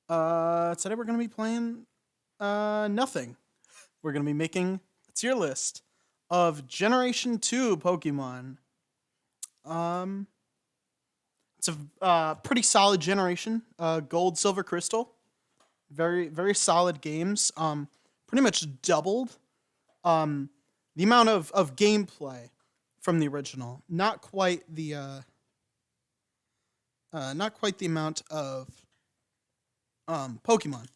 Today we're gonna be playing nothing. We're gonna be making a tier list of Generation 2 Pokemon. Um it's a pretty solid generation. Gold, Silver, Crystal. Very, very solid games. Pretty much doubled the amount of gameplay from the original. Not quite the amount of Pokemon.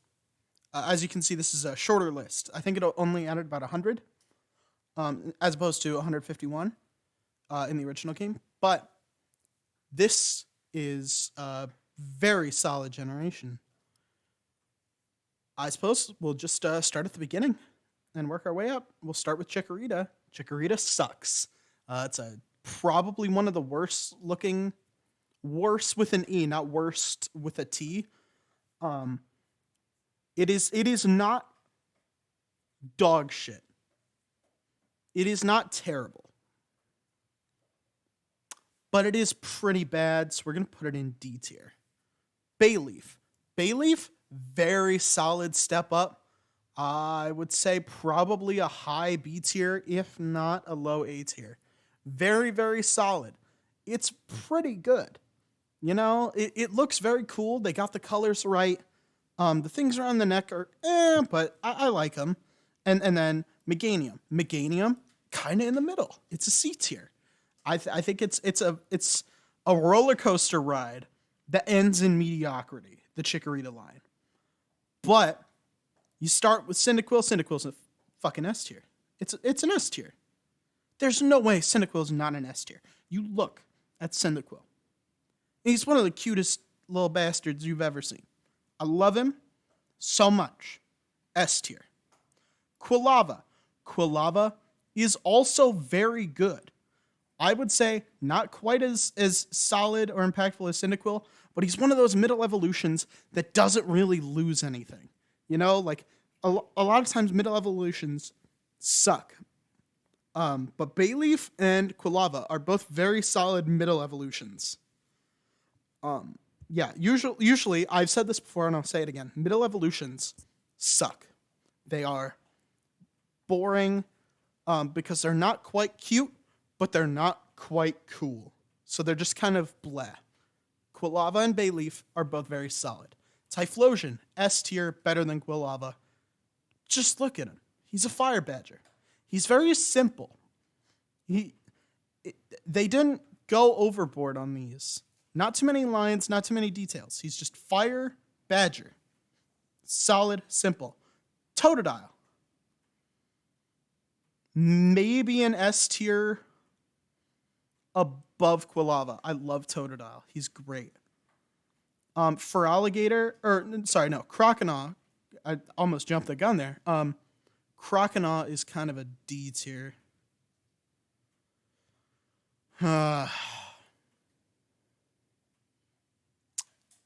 As you can see, this is a shorter list. I think it only added about 100, as opposed to 151 in the original game. But this is a very solid generation. I suppose we'll just start at the beginning and work our way up. We'll start with Chikorita. Chikorita sucks. It's probably one of the worst looking, worse with an E, not worst with a T. It is not dog shit. It is not terrible. But it is pretty bad, so we're going to put it in D tier. Bayleaf. Bayleaf, very solid step up. I would say probably a high B tier, if not a low A tier. Very, very solid. It's pretty good. You know, it looks very cool. They got the colors right. The things around the neck are but I like them. And then Meganium. Meganium, kind of in the middle. It's a C tier. I think it's a roller coaster ride that ends in mediocrity. The Chikorita line, but you start with Cyndaquil. Cyndaquil's a fucking S tier. It's an S tier. There's no way Cyndaquil's not an S tier. You look at Cyndaquil. He's one of the cutest little bastards you've ever seen. I love him so much. S tier. Quilava. Quilava is also very good. I would say not quite as solid or impactful as Cyndaquil, but he's one of those middle evolutions that doesn't really lose anything. You know, like a lot of times middle evolutions suck. But Bayleaf and Quilava are both very solid middle evolutions. Yeah, usually I've said this before and I'll say it again. Middle evolutions suck. They are boring because they're not quite cute, but they're not quite cool. So they're just kind of bleh. Quilava and Bayleaf are both very solid. Typhlosion, S tier, better than Quilava. Just look at him. He's a fire badger. He's very simple. They didn't go overboard on these. Not too many lines, not too many details. He's just fire badger. Solid, simple. Totodile. Maybe an S tier above Quilava. I love Totodile. He's great. Crocodile. I almost jumped the gun there. Crocodile is kind of a D tier. But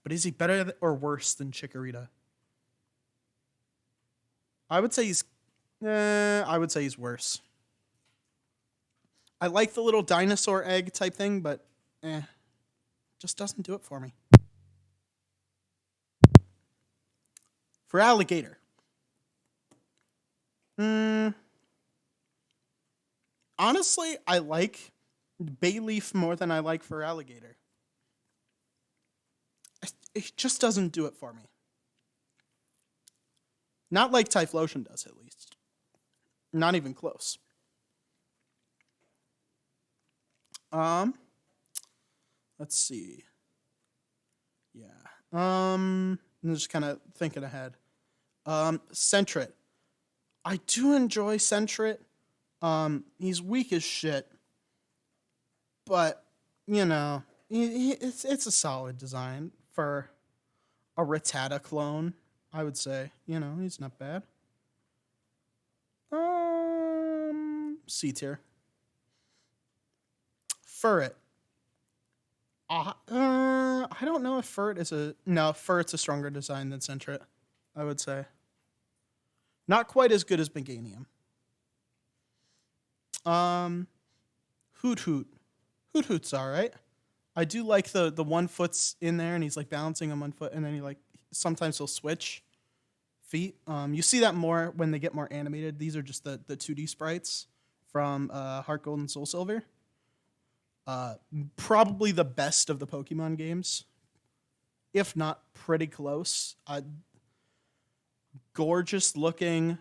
is he better or worse than Chikorita? I would say he's worse. I like the little dinosaur egg type thing, but just doesn't do it for me. For Alligator. Honestly, I like Bayleaf more than I like for Alligator. It just doesn't do it for me. Not like Typhlosion does, at least. Not even close. Let's see. Yeah. I'm just kind of thinking ahead. Sentret. I do enjoy Sentret. He's weak as shit. But, you know, it's a solid design for a Rattata clone, I would say. You know, he's not bad. C tier. Furret. I don't know if Furret is Furret's a stronger design than Sentret, I would say. Not quite as good as Meganium. Hoot Hoot. Hoot Hoot's alright. I do like the 1 foot's in there and he's like balancing on 1 foot and then he like sometimes he'll switch feet. You see that more when they get more animated. These are just the 2D sprites from Heart Gold and Soul Silver. Probably the best of the Pokemon games, if not pretty close. Gorgeous looking,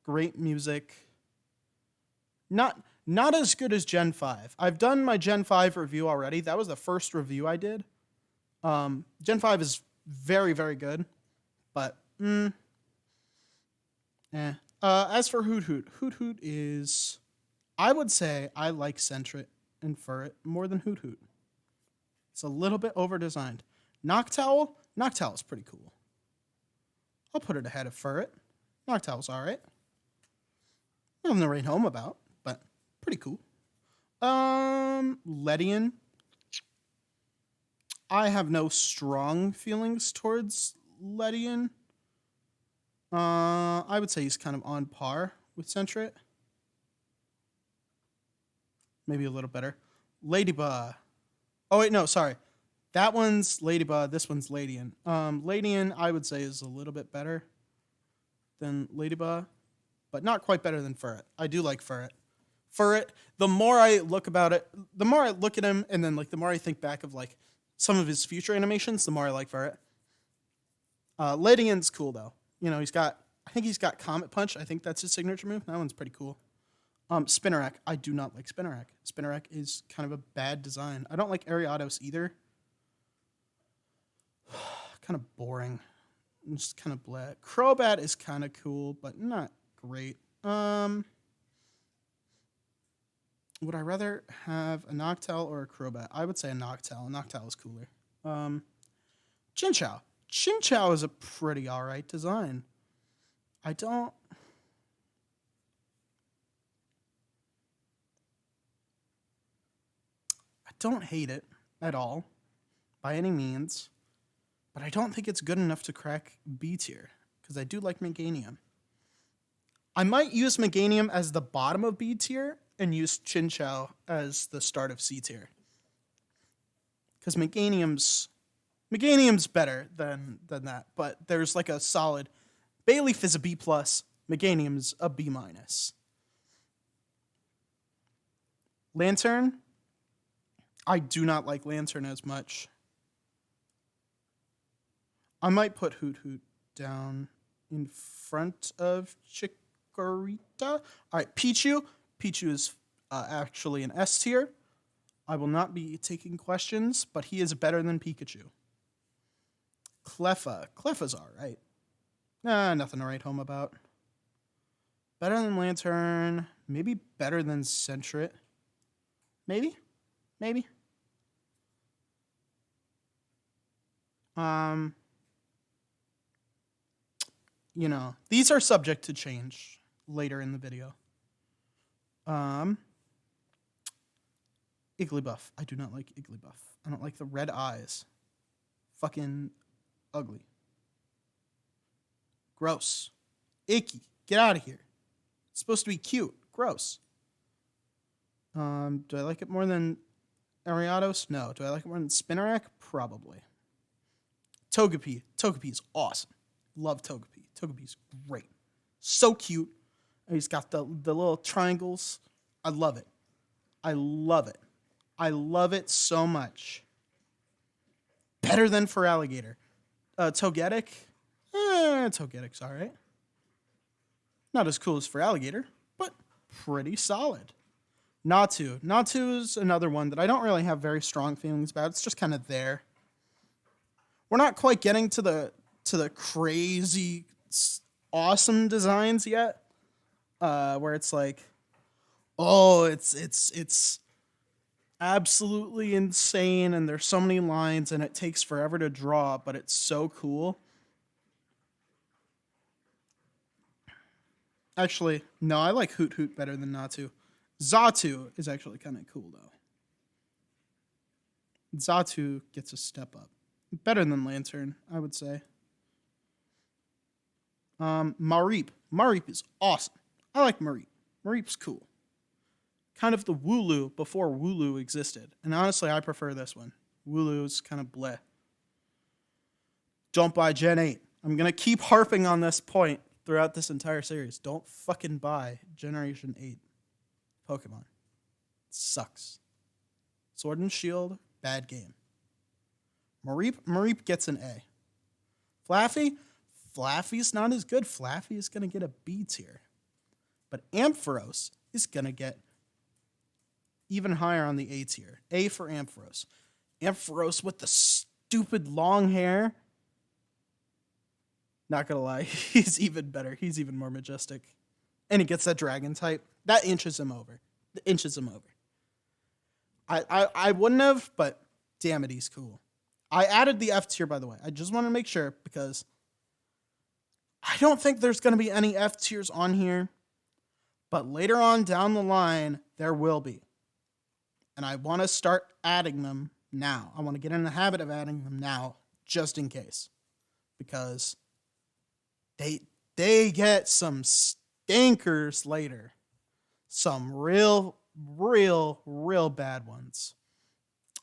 great music. Not as good as Gen 5. I've done my Gen 5 review already. That was the first review I did. Gen 5 is very, very good, but as for Hoot is, I would say I like Sentret and Furret more than Hoot. It's a little bit over-designed. Noctowl is pretty cool. I'll put it ahead of Furret. Noctowl's alright. Nothing to write home about, but pretty cool. Ledian. I have no strong feelings towards Ledian. I would say he's kind of on par with Sentret. Maybe a little better. Ladybug. Oh, wait, no, sorry. That one's Ladybug. This one's Ladian. Ladian, I would say, is a little bit better than Ladybug, but not quite better than Furret. I do like Furret. Furret, the more I look about it, the more I look at him, and then, like, the more I think back of, like, some of his future animations, the more I like Furret. Ladian's cool, though. You know, I think he's got Comet Punch. I think that's his signature move. That one's pretty cool. Spinarak. I do not like Spinarak. Spinarak is kind of a bad design. I don't like Ariados either. Kind of boring. Just kind of blah. Crobat is kind of cool, but not great. Would I rather have a Noctowl or a Crobat? I would say a Noctowl. A Noctowl is cooler. Chinchow. Chinchow is a pretty alright design. I don't hate it at all, by any means, but I don't think it's good enough to crack B tier, because I do like Meganium. I might use Meganium as the bottom of B tier and use Chinchow as the start of C tier, because Meganium's better than that, but there's like a solid... Bayleaf is a B+, Meganium's a B-. Lantern, I do not like Lantern as much. I might put Hoot down in front of Chikorita. All right, Pichu. Pichu is actually an S tier. I will not be taking questions, but he is better than Pikachu. Cleffa. Cleffa's all right. Nothing to write home about. Better than Lantern. Maybe better than Sentret. Maybe. You know, these are subject to change later in the video. Igglybuff. I do not like Igglybuff. I don't like the red eyes. Fucking ugly. Gross. Icky. Get out of here. It's supposed to be cute. Gross. Do I like it more than Ariados? No. Do I like it more than Spinarak? Probably. Togepi. Togepi is awesome. Love Togepi. Togepi's great. So cute. He's got the little triangles. I love it. I love it so much. Better than for Alligator. Togetic. Togetic's all right. Not as cool as for Alligator, but pretty solid. Natu. Natu is another one that I don't really have very strong feelings about. It's just kind of there. We're not quite getting to the crazy awesome designs yet, where it's like, oh, it's absolutely insane, and there's so many lines, and it takes forever to draw, but it's so cool. Actually, no, I like Hoot better than Natu. Xatu is actually kind of cool, though. Xatu gets a step up. Better than Lantern, I would say. Mareep. Mareep is awesome. I like Mareep. Mareep's cool. Kind of the Wooloo before Wooloo existed. And honestly, I prefer this one. Wooloo's kind of bleh. Don't buy Gen 8. I'm going to keep harping on this point throughout this entire series. Don't fucking buy Generation 8 Pokemon. It sucks. Sword and Shield, bad game. Mareep gets an A. Flaffy's not as good. Flaffy is going to get a B tier. But Ampharos is going to get even higher on the A tier. A for Ampharos. Ampharos with the stupid long hair. Not going to lie, he's even better. He's even more majestic. And he gets that dragon type. That inches him over. I wouldn't have, but damn it, he's cool. I added the F tier, by the way. I just want to make sure because I don't think there's going to be any F tiers on here. But later on down the line, there will be. And I want to start adding them now. I want to get in the habit of adding them now, just in case. Because they get some stinkers later. Some real bad ones.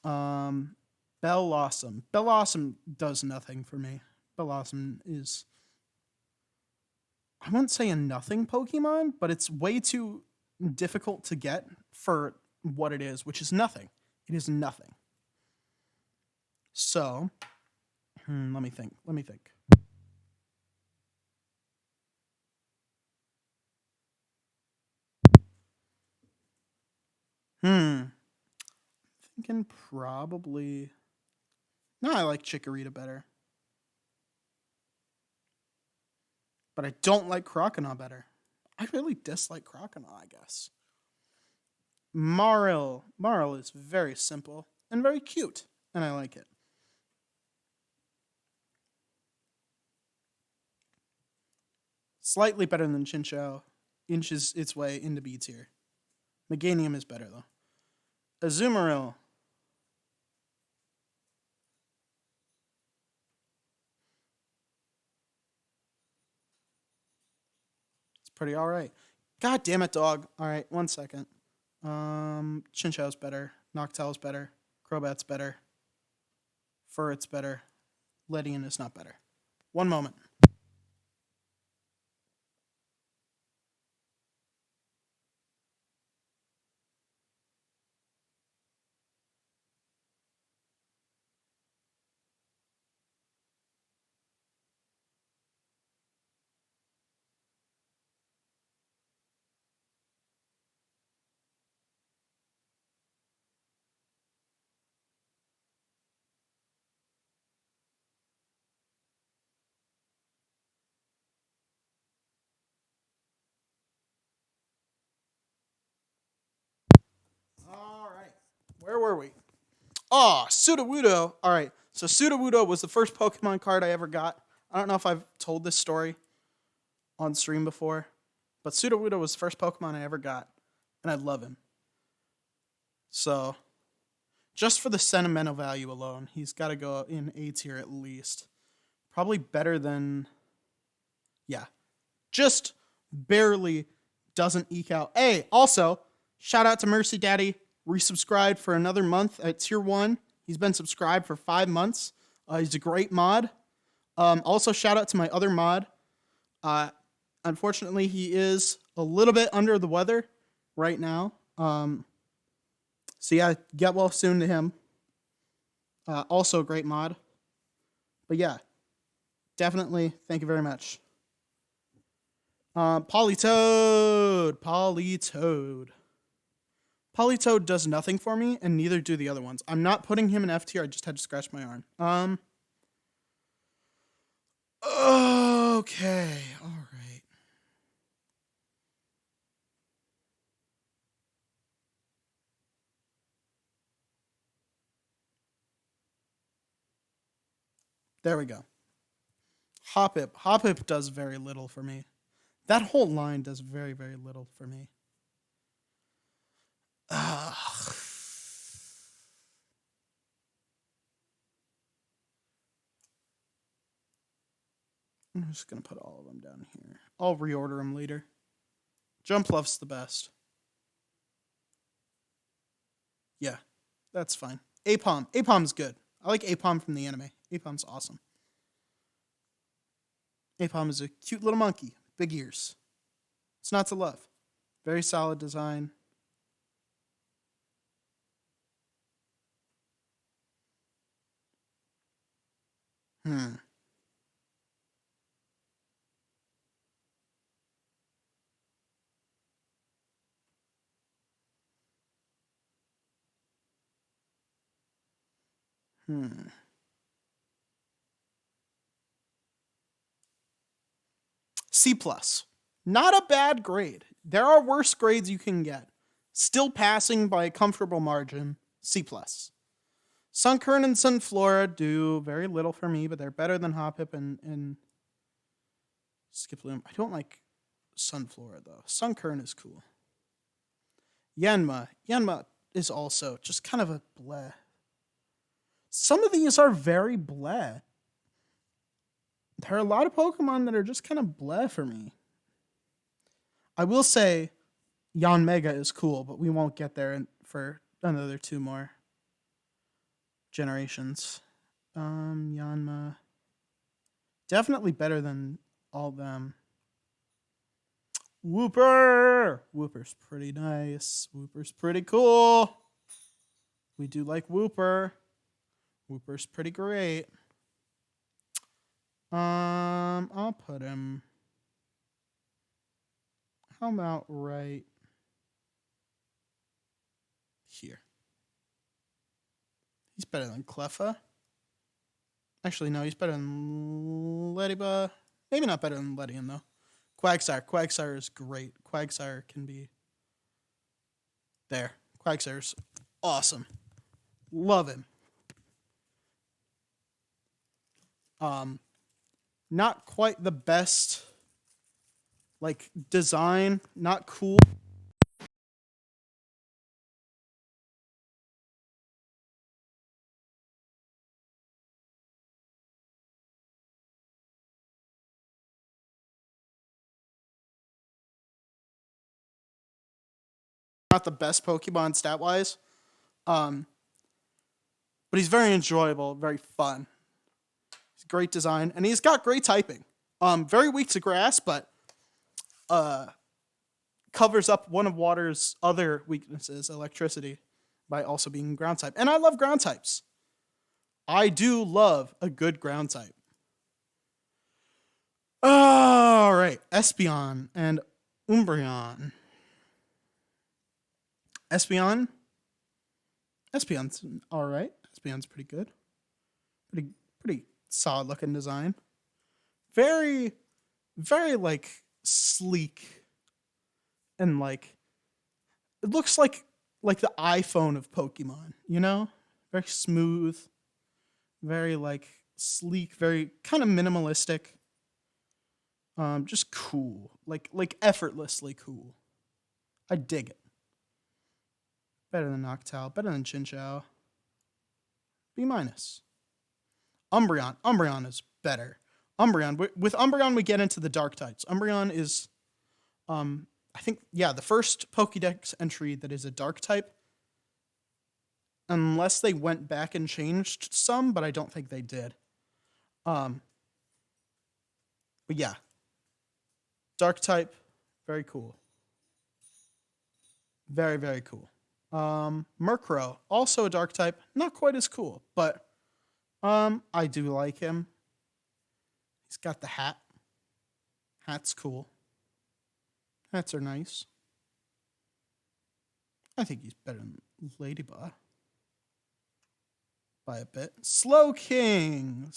Bellossom. Bellossom does nothing for me. Bellossom is, I wouldn't say a nothing Pokemon, but it's way too difficult to get for what it is, which is nothing. It is nothing. So, let me think. Thinking probably, no, I like Chikorita better. But I don't like Croconaw better. I really dislike Croconaw, I guess. Marl is very simple and very cute, and I like it. Slightly better than Chinchow. Inches its way into B tier. Meganium is better, though. Azumarill. It's pretty alright. God damn it, dog. Alright, 1 second. Chinchow's better. Noctowl's better. Crobat's better. Furret's better. Ledian is not better. 1 moment. Alright. Where were we? Oh, Sudowoodo. Alright. So Sudowoodo was the first Pokemon card I ever got. I don't know if I've told this story on stream before, but Sudowoodo was the first Pokemon I ever got, and I love him. So, just for the sentimental value alone, he's got to go in A tier at least. Probably better than, yeah, just barely doesn't eke out. Hey, also, shout out to Mercy Daddy, resubscribed for another month at tier 1. He's been subscribed for 5 months. He's a great mod. Also, shout out to my other mod. Unfortunately, he is a little bit under the weather right now. So yeah, get well soon to him. Also a great mod. But yeah, definitely thank you very much. Politoed. Politoed does nothing for me, and neither do the other ones. I'm not putting him in F tier, I just had to scratch my arm. Okay, alright. There we go. Hoppip. Hoppip does very little for me. That whole line does very, very little for me. Ugh. I'm just going to put all of them down here. I'll reorder them later. Jumpluff's the best. Yeah, that's fine. Apom. Apom's good. I like Apom from the anime. Apom's awesome. Apom is a cute little monkey. Big ears. It's not to love. Very solid design. Hmm. C+. Not a bad grade. There are worse grades you can get. Still passing by a comfortable margin. C+. Sunkern and Sunflora do very little for me, but they're better than Hoppip and Skiploom. I don't like Sunflora, though. Sunkern is cool. Yanma. Yanma is also just kind of a bleh. Some of these are very bleh. There are a lot of Pokemon that are just kind of bleh for me. I will say Yanmega is cool, but we won't get there for another 2 more generations. Yanma. Definitely better than all them. Wooper! Wooper's pretty nice. Wooper's pretty cool. We do like Wooper. Wooper's pretty great. I'll put him. How about right here? He's better than Cleffa. Actually, no, he's better than Lediba. Maybe not better than Ledian, though. Quagsire. Quagsire is great. Quagsire can be there. Quagsire's awesome. Love him. Not quite the best, like, design. Not cool. Not the best Pokemon stat-wise. But he's very enjoyable, very fun. He's great design, and he's got great typing. Very weak to grass, but covers up one of water's other weaknesses, electricity, by also being ground type. And I love ground types. I do love a good ground type. All right, Espeon and Umbreon. Espeon's all right. Espeon's pretty good. Pretty solid looking design. Very, very like sleek and like it looks like the iPhone of Pokemon, you know? Very smooth, very like sleek, very kind of minimalistic. Just cool. Like effortlessly cool. I dig it. Better than Noctowl, better than Chinchow. B-. Umbreon. Umbreon is better. With Umbreon we get into the dark types. Umbreon is I think the first Pokédex entry that is a dark type. Unless they went back and changed some, but I don't think they did. But yeah. Dark type, very cool. Very, very cool. Murkrow, also a dark type, not quite as cool, but I do like him. He's got the hat. Hat's cool. Hats are nice. I think he's better than Ladybug by a bit. Slowking.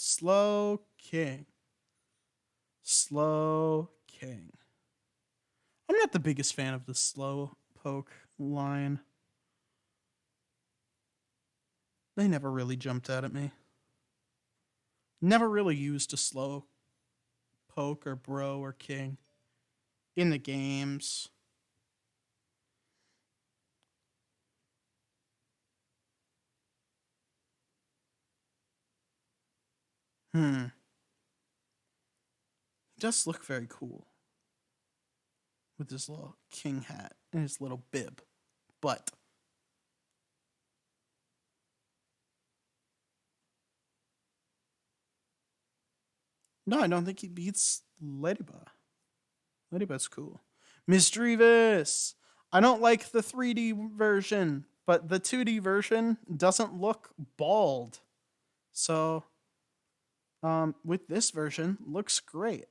I'm not the biggest fan of the Slowpoke line. They never really jumped out at me. Never really used a Slowpoke or Bro or King in the games. He does look very cool with his little king hat and his little bib, but No, I don't think he beats Ladybug. Ladybug's cool. Misdreavus! I don't like the 3D version, but the 2D version doesn't look bald. So, with this version, looks great.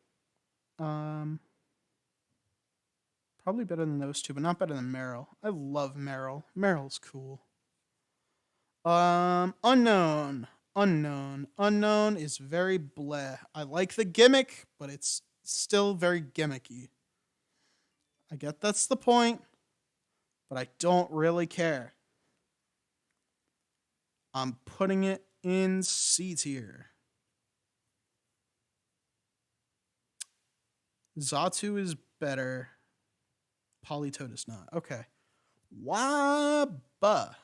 Probably better than those two, but not better than Meryl. I love Meryl. Meryl's cool. Unknown. Unknown is very bleh. I like the gimmick, but it's still very gimmicky. I get that's the point, but I don't really care. I'm putting it in C tier. Xatu is better. Politoed is not. Okay. Wobbuffet.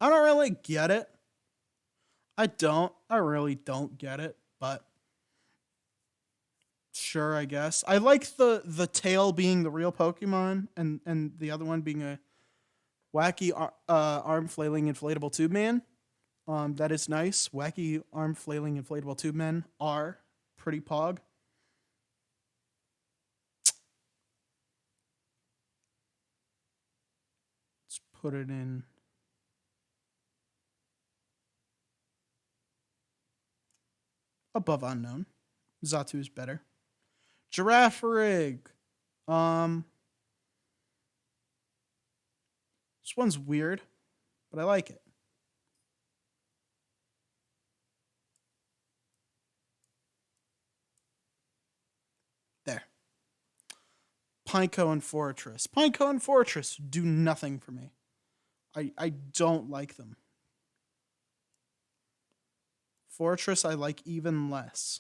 I don't really get it. I really don't get it, but sure, I guess. I like the tail being the real Pokemon and the other one being a wacky arm flailing inflatable tube man. That is nice. Wacky arm flailing inflatable tube men are pretty pog. Let's put it in. Above unknown. Xatu is better. Giraffe Rig. This one's weird, but I like it. There. Pineco and Fortress. Pineco and Fortress do nothing for me. I don't like them. Fortress I like even less.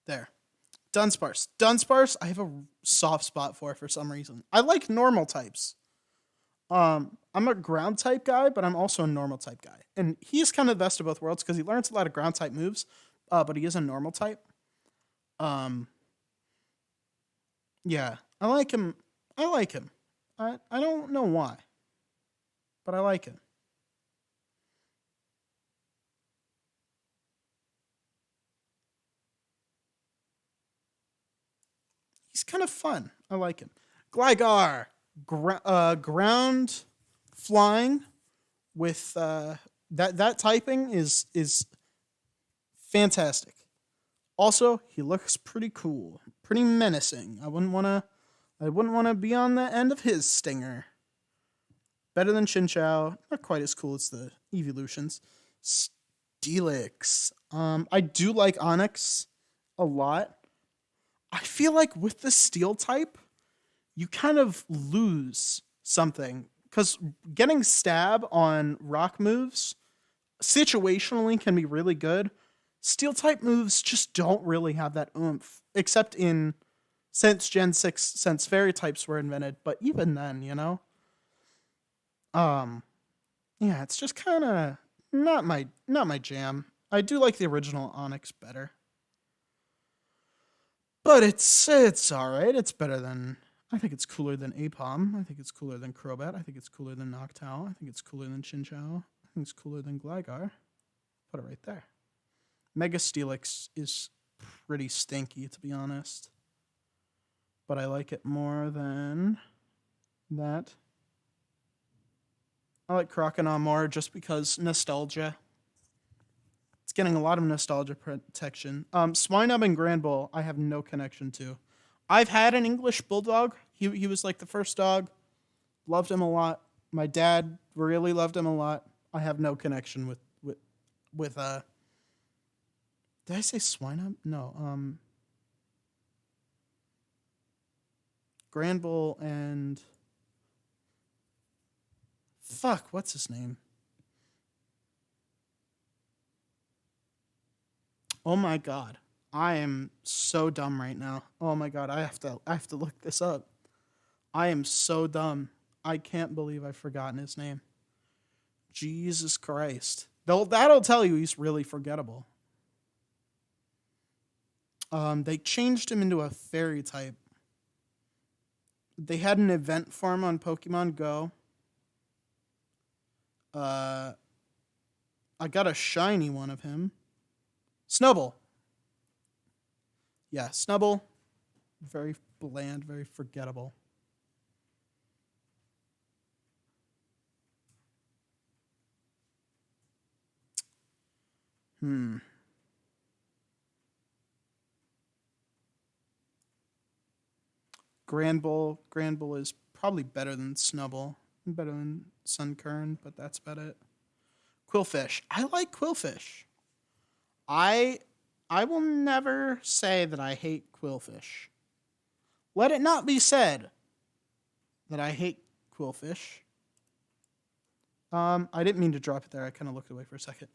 There. Dunsparce. Dunsparce I have a soft spot for some reason. I like normal types. I'm a ground type guy, but I'm also a normal type guy. And he's kind of the best of both worlds because he learns a lot of ground type moves, but he is a normal type. Yeah, I like him. I don't know why, but I like him. He's kind of fun. I like him. Gligar. Ground flying with that typing is fantastic. Also, he looks pretty cool, pretty menacing. I wouldn't want to be on the end of his stinger. Better than Chinchow, not quite as cool as the evolutions. Steelix. I do like Onix a lot. I feel like with the Steel type, you kind of lose something because getting stab on rock moves situationally can be really good. Steel type moves just don't really have that oomph, except since Gen 6, since fairy types were invented. But even then, yeah, it's just kind of not my jam. I do like the original Onix better, but it's all right. It's better than. I think it's cooler than Apom. I think it's cooler than Crobat. I think it's cooler than Noctowl. I think it's cooler than Chinchow. I think it's cooler than Gligar. Put it right there. Mega Steelix is pretty stinky, to be honest. But I like it more than that. I like Croconaw more just because nostalgia. It's getting a lot of nostalgia protection. Swinub and Granbull, I have no connection to. I've had an English Bulldog. He was like the first dog. Loved him a lot. My dad really loved him a lot. I have no connection with did I say Swinub? No. Granbull and fuck, what's his name? Oh my god. I am so dumb right now. Oh my god, I have to look this up. I am so dumb. I can't believe I've forgotten his name. Jesus Christ. That'll tell you he's really forgettable. They changed him into a fairy type. They had an event farm on Pokemon Go. I got a shiny one of him. Snubble. Yeah, Snubble. Very bland, very forgettable. Granbull is probably better than Snubble. Better than Sunkern, but that's about it. Quillfish. I like Quillfish. I will never say that I hate Quillfish. Let it not be said that I hate Quillfish. I didn't mean to drop it there. I kind of looked away for a second.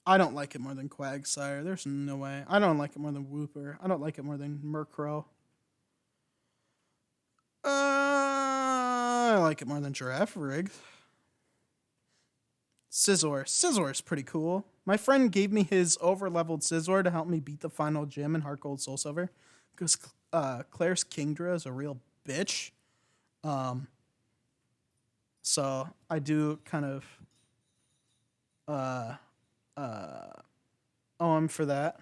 I don't like it more than Quagsire. There's no way. I don't like it more than Wooper. I don't like it more than Murkrow. I like it more than Girafarig. Scizor. Scizor is pretty cool. My friend gave me his over-leveled Scizor to help me beat the final gym in Heart Gold Soul Silver. Because Claire's Kingdra is a real bitch. So I do kind of owe him for that.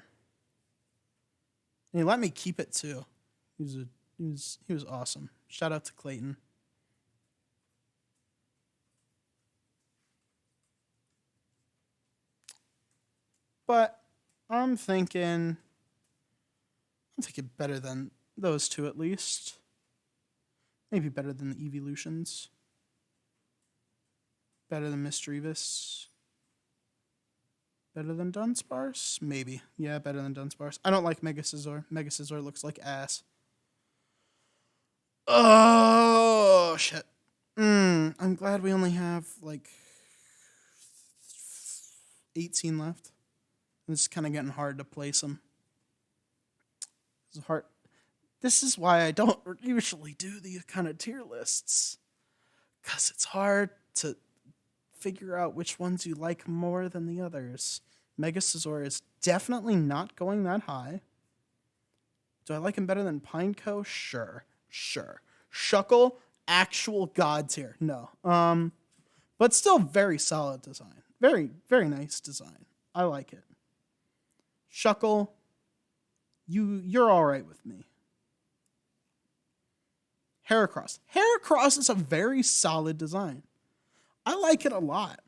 And he let me keep it too. He was awesome. Shout out to Clayton. But I'm thinking better than those two at least. Maybe better than the Evolutions. Better than Misdreavus. Better than Dunsparce? Maybe. Yeah, better than Dunsparce. I don't like Mega Scizor. Mega Scizor looks like ass. Oh, shit. I'm glad we only have, like, 18 left. It's kind of getting hard to place them. It's hard. This is why I don't usually do these kind of tier lists. Because it's hard to figure out which ones you like more than the others. Mega Scizor is definitely not going that high. Do I like him better than Pineco? Sure. Shuckle, actual god tier. No. But still very solid design. Very, very nice design. I like it. Shuckle, you're all right with me. Heracross. Heracross is a very solid design. I like it a lot.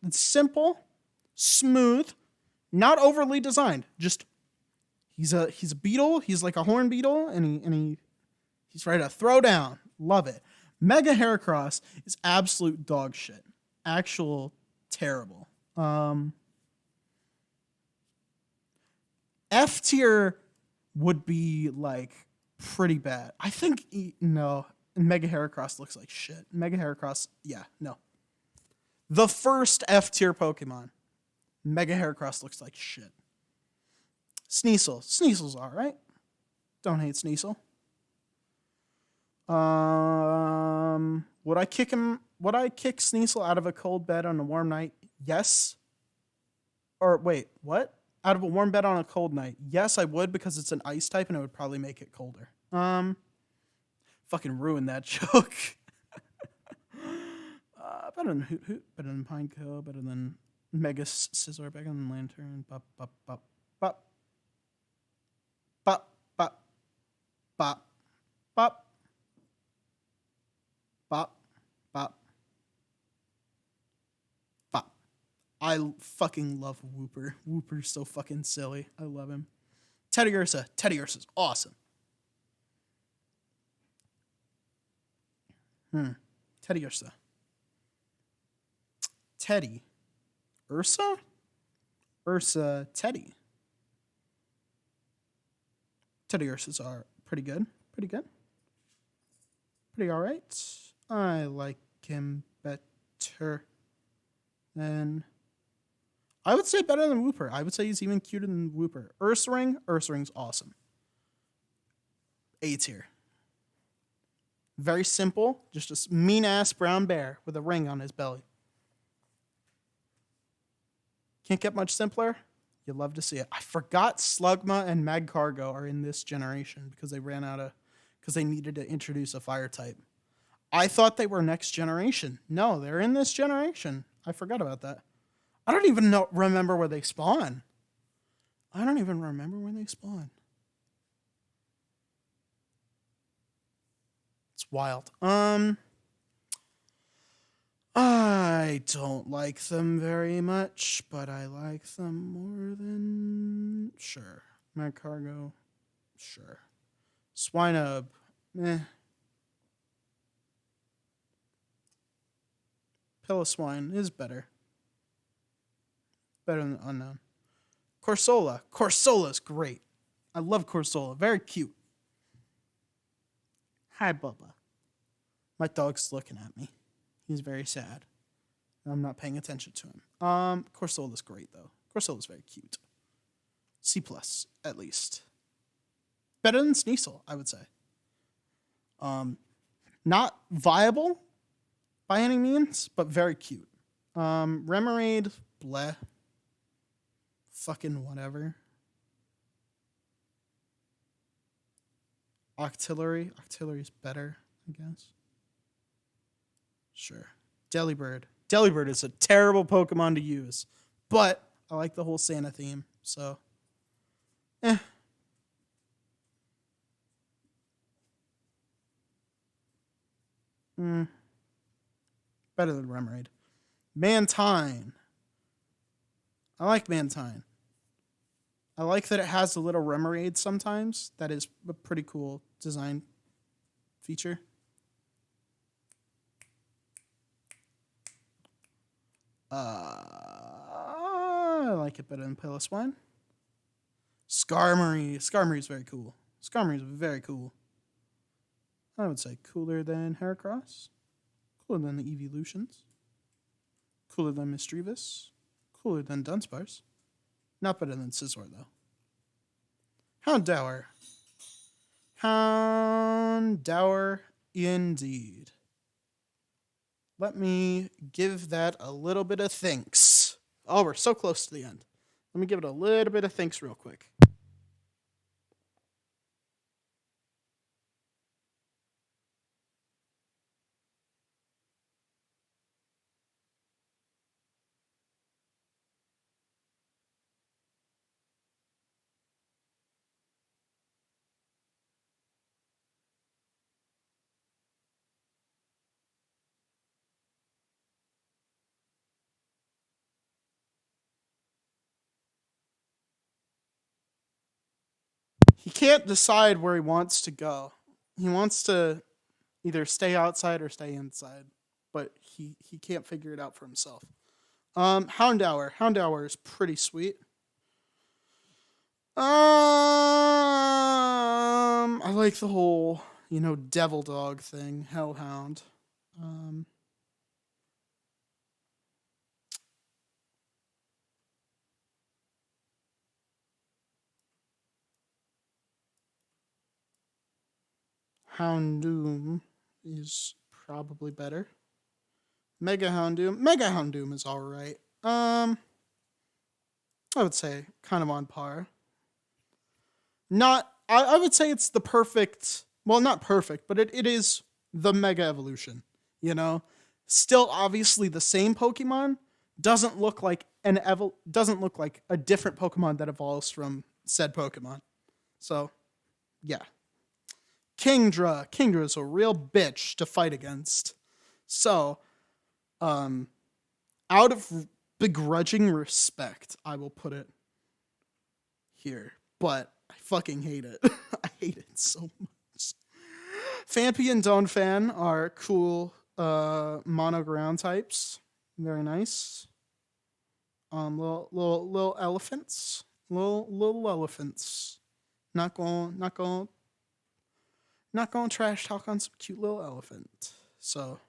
It's simple, smooth, not overly designed. Just he's a beetle. He's like a horn beetle, and he's ready to throw down. Love it. Mega Heracross is absolute dog shit. Actual terrible. F tier would be like pretty bad. I think no. Mega Heracross looks like shit. Mega Heracross, yeah, no. The first F tier Pokemon. Mega Heracross looks like shit. Sneasel. Sneasel's alright. Don't hate Sneasel. Would I kick Sneasel out of a cold bed on a warm night? Yes. Or wait, what? Out of a warm bed on a cold night? Yes, I would, because it's an ice type and it would probably make it colder. Fucking ruined that joke. Better than Hoot Hoot, better than Pineco, better than Mega Scizor, better than Lantern. Bop, bop, bop, bop. Bop, bop, bop, bop. Bop, bop, bop. I fucking love Wooper. Wooper's so fucking silly. I love him. Teddiursa. Teddiursa's awesome. Teddiursa. Teddy. Ursa? Ursa Teddy. Teddiursas are pretty good. Pretty alright. I like him better than... I would say better than Wooper. I would say he's even cuter than Wooper. Ursaring's awesome. A tier. Very simple. Just a mean-ass brown bear with a ring on his belly. Can't get much simpler. You love to see it. I forgot Slugma and Magcargo are in this generation because they needed to introduce a fire type. I thought they were next generation. No, they're in this generation. I forgot about that. I don't even remember where they spawn. I don't even remember when they spawn. It's wild. I don't like them very much, but I like them more than... Sure. Magcargo. Sure. Swinub. Meh. Piloswine is better. Better than Unknown. Corsola. Corsola's great. I love Corsola. Very cute. Hi, Bubba. My dog's looking at me. He's very sad. I'm not paying attention to him. Corsola's great, though. Corsola's very cute. C+, at least. Better than Sneasel, I would say. Not viable by any means, but very cute. Remoraid, bleh. Fucking whatever. Octillery. Octillery's better, I guess. Sure. Delibird. Delibird is a terrible Pokemon to use, but I like the whole Santa theme, so better than Remoraid. Mantine. I like Mantine. I like that it has a little Remoraid sometimes. That is a pretty cool design feature. I like it better than Piloswine. Skarmory. Skarmory is very cool. Skarmory is very cool. I would say cooler than Heracross. Cooler than the Evolutions. Cooler than Misdreavus. Cooler than Dunsparce. Not better than Scizor, though. Houndour. Houndour indeed. Let me give that a little bit of thanks. Oh, we're so close to the end. Let me give it a little bit of thanks real quick. He can't decide where he wants to go. He wants to either stay outside or stay inside, but he can't figure it out for himself. Houndour. Houndour is pretty sweet. I like the whole, devil dog thing, Hellhound. Houndoom is probably better. Mega Houndoom is alright. I would say kind of on par. I would say it's the perfect, well, not perfect, but it is the Mega Evolution, Still obviously the same Pokemon, doesn't look like a different Pokemon that evolves from said Pokemon. So, yeah. Kingdra. Kingdra is a real bitch to fight against. So, out of begrudging respect, I will put it here. But I fucking hate it. I hate it so much. Phanpy and Donphan are cool mono ground types. Very nice. Little elephants. Little elephants. Not going trash talk on some cute little elephant. So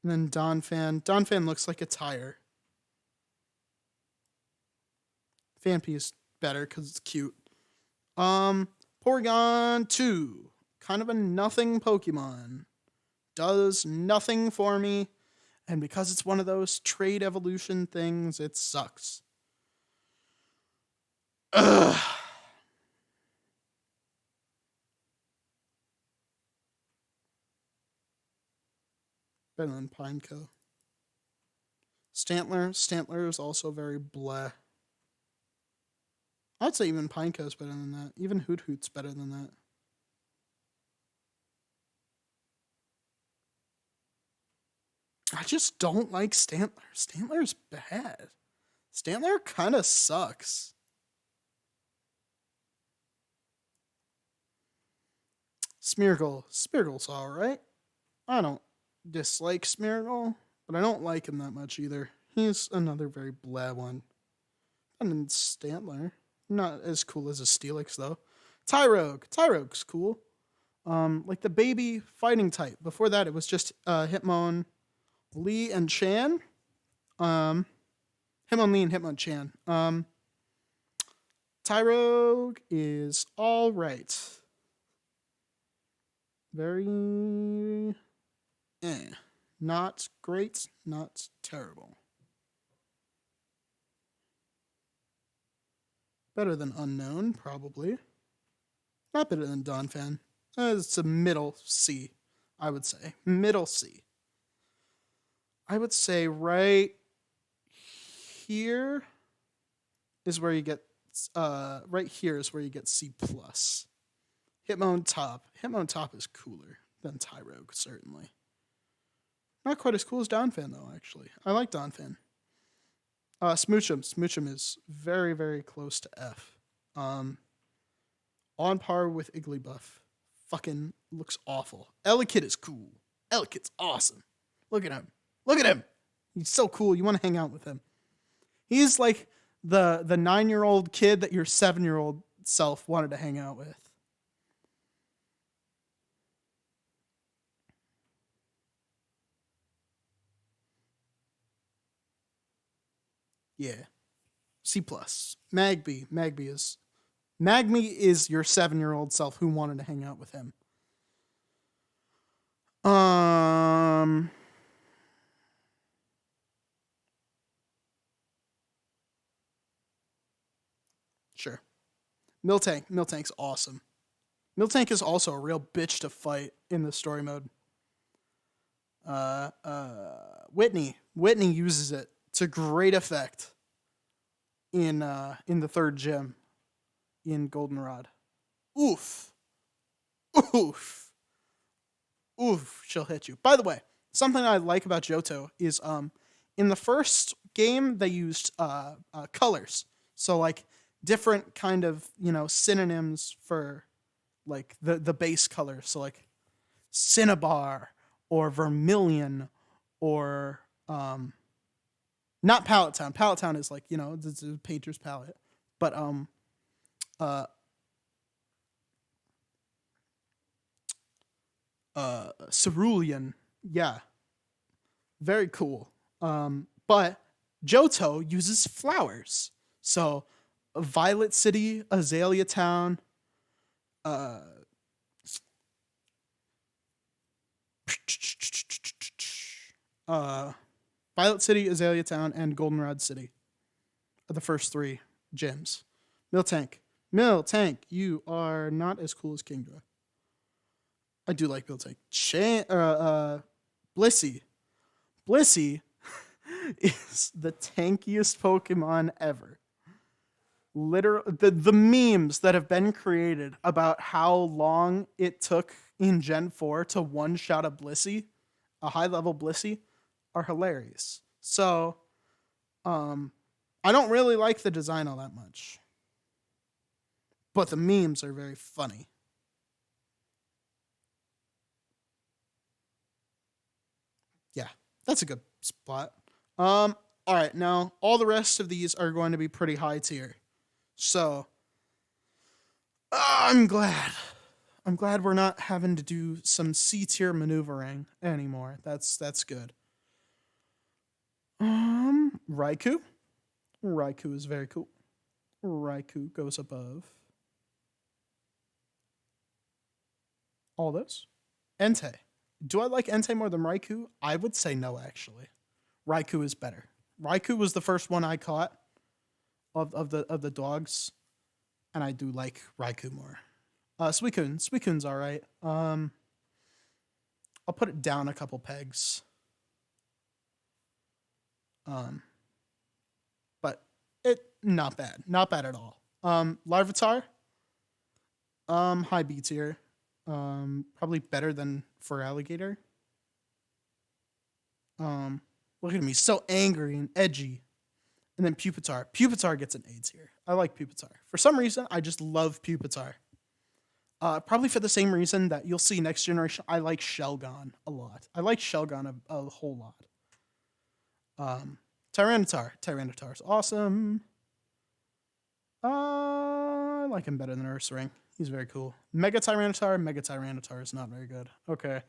and then Donphan. Donphan looks like a tire. Phanpy is better because it's cute. Porygon 2. Kind of a nothing Pokemon. does nothing for me. And because it's one of those trade evolution things, it sucks. Ugh. Better than Pineco. Stantler is also very bleh. I'd say even Pineco's better than that. Even Hoot's better than that. I just don't like Stantler. Stantler's bad. Stantler kind of sucks. Smeargle's alright. I don't dislike Smeargle, but I don't like him that much either. He's another very blah one. And then Stantler. Not as cool as a Steelix, though. Tyrogue's cool. Like the baby fighting type. Before that, it was just Hitmonlee and Chan. Hitmonlee and Hitmonchan. Tyrogue is alright. Very... Not great, not terrible. Better than Unknown, probably. Not better than Donphan. It's a middle C, I would say. Middle C. I would say right here is where you get right here is where you get C+. Hitmontop is cooler than Tyrogue, certainly. Not quite as cool as Donphan, though, actually. I like Donphan. Smoochum is very, very close to F. On par with Igglybuff. Fucking looks awful. Elekid is cool. Elekid's awesome. Look at him. He's so cool. You want to hang out with him. He's like the 9-year-old kid that your 7-year-old self wanted to hang out with. Yeah. C+. Magby is your 7-year-old self who wanted to hang out with him. Sure. Miltank's awesome. Miltank is also a real bitch to fight in the story mode. Whitney uses it to great effect in the third gym in Goldenrod. Oof, she'll hit you. By the way, something I like about Johto is in the first game they used colors, so like different kind of synonyms for like the base color. So like Cinnabar or Vermilion or not Palette Town. Palette Town is like, it's a painter's palette. But Cerulean, yeah. Very cool. But Johto uses flowers. So Violet City, Azalea Town, Violet City, Azalea Town, and Goldenrod City are the first 3 gyms. Miltank, you are not as cool as Kingdra. I do like Miltank. Blissey is the tankiest Pokemon ever. Literally, the memes that have been created about how long it took in Gen 4 to one-shot a Blissey, a high-level Blissey, are hilarious. So, I don't really like the design all that much. But the memes are very funny. Yeah, that's a good spot. All right, now all the rest of these are going to be pretty high tier. So, I'm glad we're not having to do some C tier maneuvering anymore. That's good. Raikou is very cool. Raikou goes above all those. Entei Do I like Entei more than Raikou? I would say no, actually. Raikou is better. Raikou was the first one I caught of the dogs, and I do like Raikou more. Suicune's all right. I'll put it down a couple pegs. But it not bad at all. Larvitar, high B tier. Probably better than Feraligatr. Look at me, so angry and edgy. And then Pupitar. Pupitar gets an A tier. I like Pupitar. For some reason, I just love Pupitar. Probably for the same reason that you'll see next generation, I like Shelgon a lot. I like Shelgon a whole lot. Tyranitar. Tyranitar's awesome. I like him better than Ursaring. He's very cool. Mega Tyranitar is not very good. Okay.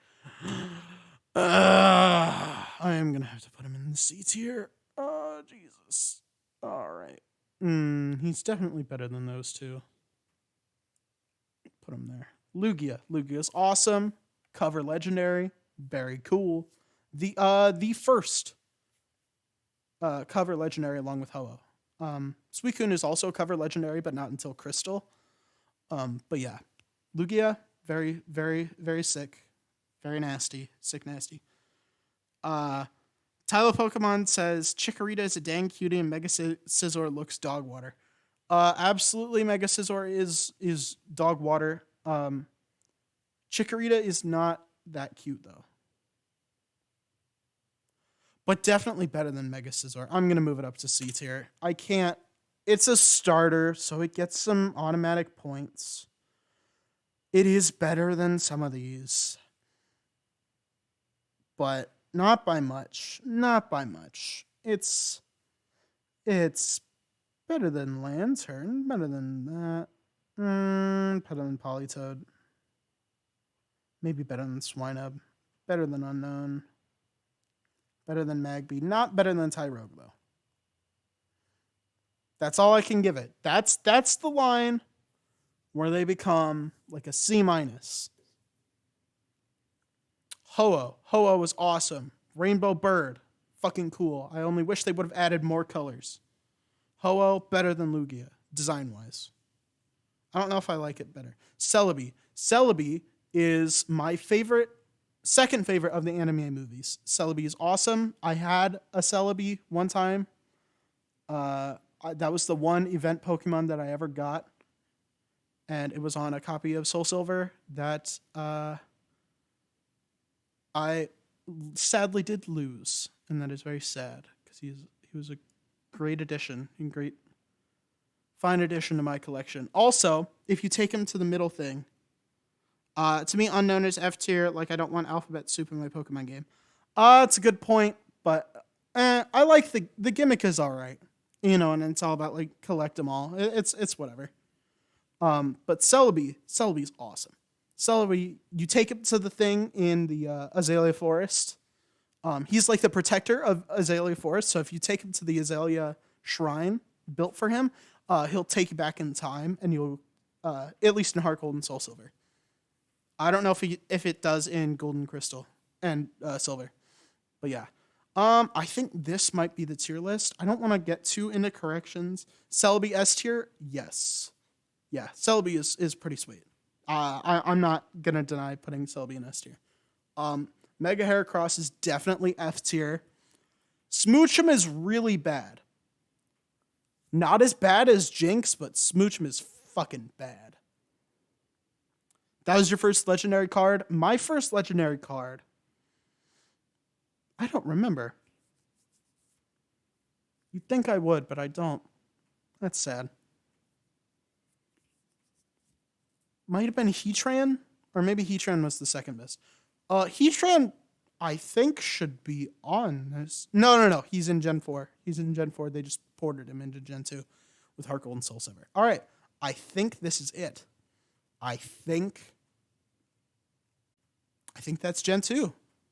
I am going to have to put him in the C tier. Oh, Jesus. All right. He's definitely better than those two. Put him there. Lugia. Lugia's awesome. Cover legendary. Very cool. The first cover legendary along with Ho-Oh. Suicune is also cover legendary, but not until Crystal. But yeah. Lugia, very, very, very sick. Very nasty. Sick nasty. Tyler Pokemon says Chikorita is a dang cutie and Mega Scizor looks dog water. Absolutely, Mega Scizor is dog water. Chikorita is not that cute though. But definitely better than Mega Scizor. I'm gonna move it up to C tier. I can't. It's a starter, so it gets some automatic points. It is better than some of these. But not by much. Not by much. It's better than Lantern. Better than that. Better than Politoed. Maybe better than Swinub. Better than Unknown. Better than Magby. Not better than Tyrogue, though. That's all I can give it. That's the line where they become like a C-. Ho-Oh. Ho-Oh was awesome. Rainbow Bird. Fucking cool. I only wish they would have added more colors. Ho-Oh, better than Lugia, design-wise. I don't know if I like it better. Celebi. Celebi is my favorite, second favorite of the anime movies. Celebi is awesome. I had a Celebi one time. That was the one event Pokemon that I ever got. And it was on a copy of Soul Silver that I sadly did lose, and that is very sad because he was a great addition and great fine addition to my collection. Also, if you take him to the middle thing, to me, Unknown is F tier. Like, I don't want Alphabet Soup in my Pokemon game. It's a good point, but I like the gimmick is all right, you know, and it's all about like collect them all. It's whatever. But Celebi's awesome. Celebi, you take him to the thing in the Azalea Forest. He's like the protector of Azalea Forest. So if you take him to the Azalea Shrine built for him, he'll take you back in time, and you'll, at least in Heart Gold and Soul Silver. I don't know if it does in Golden Crystal and Silver, but yeah. I think this might be the tier list. I don't want to get too into corrections. Celebi S tier, yes, yeah. Celebi is pretty sweet. I'm not gonna deny putting Celebi in S tier. Mega Heracross is definitely F tier. Smoochum is really bad. Not as bad as Jinx, but Smoochum is fucking bad. That was your first legendary card? My first legendary card, I don't remember. You'd think I would, but I don't. That's sad. Might have been Heatran, or maybe Heatran was the second best. Heatran, I think, should be on this. No. He's in Gen 4. He's in Gen 4. They just ported him into Gen 2 with Heart Gold and Soul Silver. All right. I think this is it. I think that's Gen 2.